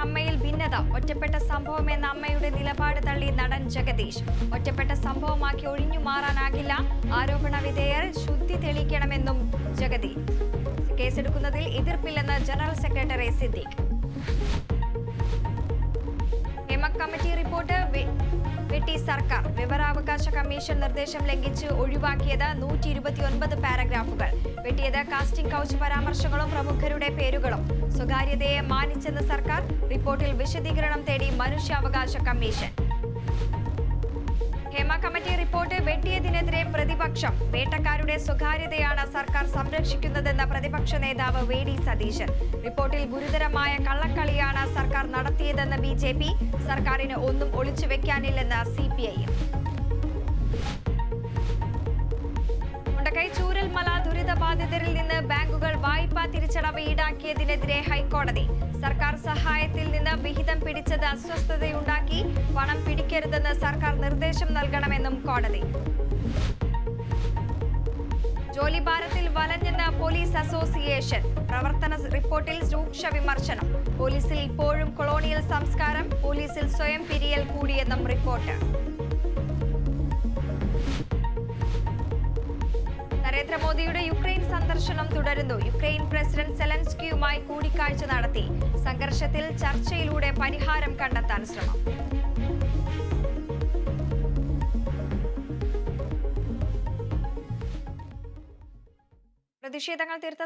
അമ്മയിൽ ഭിന്നത. ഒറ്റപ്പെട്ട സംഭവമെന്ന അമ്മയുടെ നിലപാട് തള്ളി നടൻ ജഗദീഷ്. ഒറ്റപ്പെട്ട സംഭവമാക്കി ഒഴിഞ്ഞു മാറാനാകില്ല. ആരോപണ വിധേയർ ശുദ്ധി തെളിയിക്കണമെന്നും ജഗദീഷ്. കേസെടുക്കുന്നതിൽ എതിർപ്പില്ലെന്ന് general secretary Siddique. Hema committee report വെട്ടി സർക്കാർ. വിവരാവകാശ കമ്മീഷൻ നിർദ്ദേശം ലംഘിച്ച് ഒഴിവാക്കിയത് 129 പാരഗ്രാഫുകൾ. വെട്ടിയത് കാസ്റ്റിംഗ് കൗച്ച് പരാമർശങ്ങളും പ്രമുഖരുടെ പേരുകളും. സ്വകാര്യതയെ മാനിച്ചെന്ന് സർക്കാർ. റിപ്പോർട്ടിൽ വിശദീകരണം തേടി മനുഷ്യാവകാശ കമ്മീഷൻ. ഹേമ കമ്മിറ്റി റിപ്പോർട്ട് വെട്ടിയതിനെതിരെ പ്രതിപക്ഷം. വേട്ടക്കാരുടെ സ്വകാര്യതയാണ് സർക്കാർ സംരക്ഷിക്കുന്നതെന്ന പ്രതിപക്ഷ നേതാവ് വി.ഡി. സതീശൻ. റിപ്പോർട്ടിൽ ഗുരുതരമായ കള്ളക്കളിയാണ് സർക്കാർ നടത്തിയതെന്ന് ബി.ജെ.പി. സർക്കാരിന് ഒന്നും ഒളിച്ചുവെക്കാനില്ലെന്ന് സി.പി.ഐ.എം. മുണ്ടക്കൈ ചൂരൽമല ദുരിതബാധിതരിൽ നിന്ന് ബാങ്കുകൾ വായ്പാ തിരിച്ചടവ് ഈടാക്കിയതിനെതിരെ ഹൈക്കോടതി. സർക്കാർ സഹായത്തിൽ നിന്ന് വിഹിതം പിടിച്ചത് അസ്വസ്ഥതയുണ്ടാക്കി. പണം പിടിക്കരുതെന്ന് സർക്കാർ നിർദ്ദേശം നൽകണമെന്നും കോടതി. ജോലിഭാരത്തിൽ വലഞ്ഞെന്ന് പോലീസ് അസോസിയേഷൻ. പ്രവർത്തന റിപ്പോർട്ടിൽ രൂക്ഷ വിമർശനം. പോലീസിൽ ഇപ്പോഴും കൊളോണിയൽ സംസ്കാരം. പോലീസിൽ സ്വയം പിരിയൽ കൂടിയെന്നും റിപ്പോർട്ട്. നരേന്ദ്രമോദിയുടെ യുക്രൈൻ സന്ദർശനം തുടരുന്നു. യുക്രൈൻ പ്രസിഡന്റ് സെലൻസ്കിയുമായി കൂടിക്കാഴ്ച നടത്തി. സംഘർഷത്തിൽ ചർച്ചയിലൂടെ പരിഹാരം കണ്ടെത്താൻ ശ്രമം. പ്രതിഷേധങ്ങൾ തീർത്ത